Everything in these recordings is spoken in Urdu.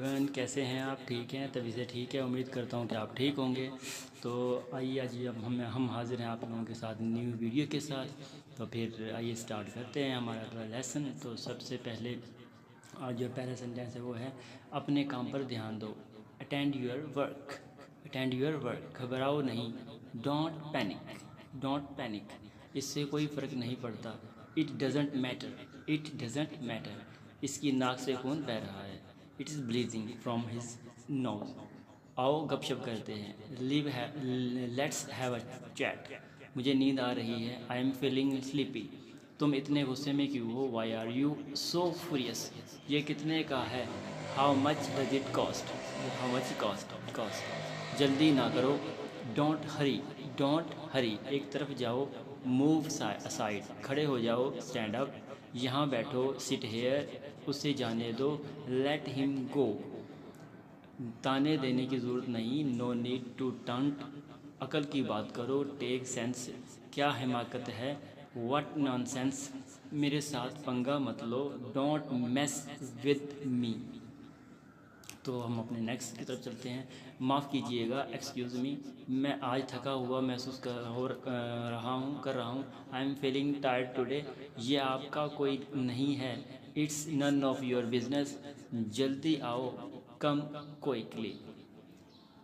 ایون کیسے ہیں آپ؟ ٹھیک ہیں؟ طبیعت سے ٹھیک ہے؟ امید کرتا ہوں کہ آپ ٹھیک ہوں گے۔ تو آئیے آج اب ہم حاضر ہیں آپ لوگوں کے ساتھ نیو ویڈیو کے ساتھ۔ تو پھر آئیے سٹارٹ کرتے ہیں ہمارا اگلا لیسن۔ تو سب سے پہلے آج جو پہلا سینٹینس ہے وہ ہے اپنے کام پر دھیان دو۔ Attend your work, attend your work, گھبراؤ نہیں۔ ڈونٹ پینک، ڈونٹ پینک، اس سے کوئی فرق نہیں پڑتا۔ It doesn't matter, it doesn't matter, اس کی ناک سے خون بہہ رہا ہے۔ It is bleeding from his nose. آؤ گپ شپ کرتے ہیں۔ لیٹس ہیو اے چیٹ، مجھے نیند آ رہی ہے۔ آئی ایم فیلنگ سلیپی، تم اتنے غصے میں کیوں ہو؟ وائی آر یو سو فوریس، یہ کتنے کا ہے؟ How much does it cost, how much cost, جلدی نہ کرو۔ ڈونٹ ہری، ڈونٹ ہری، ایک طرف جاؤ۔ موو اسائڈ، کھڑے ہو جاؤ۔ اسٹینڈ اپ، یہاں بیٹھو۔ سٹ ہیئر، اسے جانے دو۔ لیٹ ہم گو، تانے دینے کی ضرورت نہیں۔ نو نیڈ ٹو ٹانٹ، عقل کی بات کرو۔ ٹیک سینس، کیا حماقت ہے؟ واٹ نان سینس، میرے ساتھ پنگا مت لو۔ Don't mess with me. تو ہم اپنے نیکسٹ کی طرف چلتے ہیں۔ معاف کیجیے گا، ایکسکیوز می، میں آج تھکا ہوا محسوس کر رہا ہوں۔ I am feeling tired today, یہ آپ کا کوئی نہیں ہے۔ It's none of your business, جلدی آؤ، کم کوئکلی۔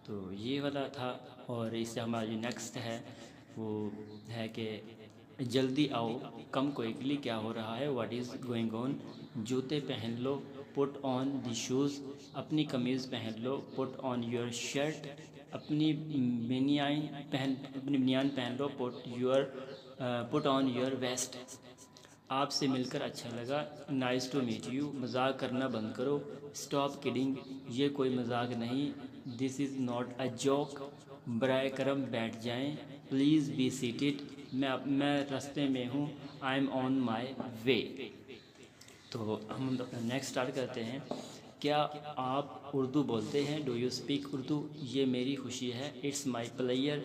تو یہ والا تھا، اور اس سے ہمارا جو نیکسٹ ہے وہ ہے کہ جلدی آؤ، کم کوئکلی، کیا ہو رہا ہے؟ What is going on. جوتے پہن لو، پٹ آن دی شوز، اپنی قمیض پہن لو۔ پٹ آن یور شرٹ، اپنی بنیان پہن لو۔ پٹ آن یور ویسٹ۔ آپ سے مل کر اچھا لگا۔ نائس ٹو میٹ یو، مذاق کرنا بند کرو۔ اسٹاپ کڈنگ، یہ کوئی مذاق نہیں۔ دس از ناٹ اے جوک، برائے کرم بیٹھ جائیں۔ پلیز بی سیٹڈ، میں راستے میں ہوں۔ آئی ایم آن مائی وے۔ تو ہم اپنا نیکسٹ اسٹارٹ کرتے ہیں۔ کیا آپ اردو بولتے ہیں؟ Do you speak Urdu? یہ میری خوشی ہے۔ اٹس مائی پلیئر،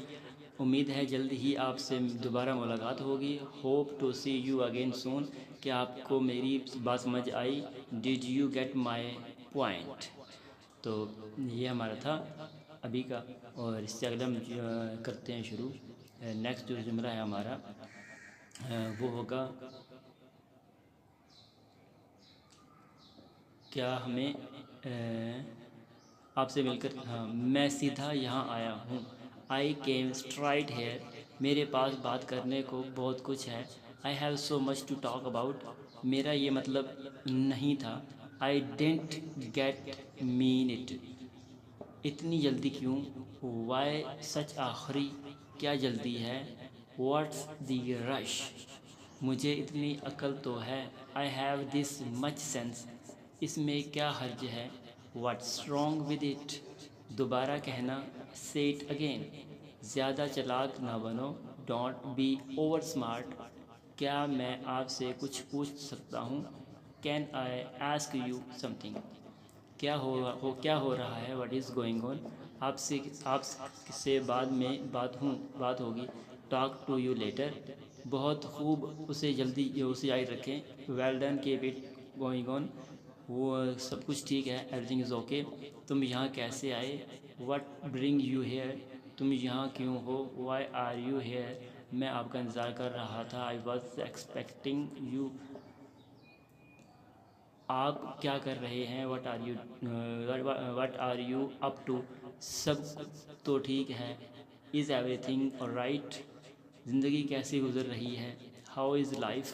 امید ہے جلد ہی آپ سے دوبارہ ملاقات ہوگی۔ Hope to see you again soon, کیا آپ کو میری بات سمجھ آئی؟ Did you get my point? تو یہ ہمارا تھا ابھی کا، اور اس سے اگلا ہم کرتے ہیں شروع۔ نیکسٹ جو جملہ ہے ہمارا وہ ہوگا کیا ہمیں آپ سے مل کر، میں سیدھا یہاں آیا ہوں۔ آئی کیم اسٹرائٹ ہیئر، میرے پاس بات کرنے کو بہت کچھ ہے۔ I have so much to talk about, میرا یہ مطلب نہیں تھا۔ I didn't get mean it, اتنی جلدی کیوں؟ وائی سچ اے ہری، کیا جلدی ہے؟ واٹس دی رش، مجھے اتنی عقل تو ہے۔ I have this much sense, اس میں کیا حرج ہے؟ واٹس رانگ ود اٹ، دوبارہ کہنا۔ سے اٹ اگین، زیادہ چلاک نہ بنو۔ ڈونٹ بی اوور اسمارٹ، کیا میں آپ سے کچھ پوچھ سکتا ہوں؟ Can I ask you some thing, کیا ہو رہا ہے؟ واٹ از گوئنگ آن، آپ سے بعد میں بات ہوگی۔ ٹاک ٹو یو لیٹر، بہت خوب، اسے جاری رکھیں۔ Well done, keep it going on, وہ سب کچھ ٹھیک ہے۔ Everything is okay. تم یہاں کیسے آئے؟ واٹ برنگ یو ہیئر، تم یہاں کیوں ہو؟ وائی آر یو ہیئر، میں آپ کا انتظار کر رہا تھا۔ آئی واز ایکسپیکٹنگ یو، آپ کیا کر رہے ہیں؟ What are you up to, سب تو ٹھیک ہے۔ از ایوری تھنگ آلرائٹ، زندگی کیسی گزر رہی ہے؟ ہاؤ از لائف،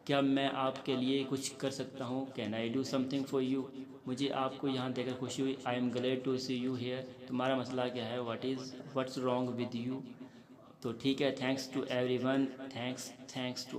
کیا میں آپ کے لیے کچھ کر سکتا ہوں؟ Can I do something for you, مجھے آپ کو یہاں دیکھ کر خوشی ہوئی۔ I am glad to see you here, تمہارا مسئلہ کیا ہے؟ واٹس رانگ ود یو، تو ٹھیک ہے۔ Thanks to everyone, thanks to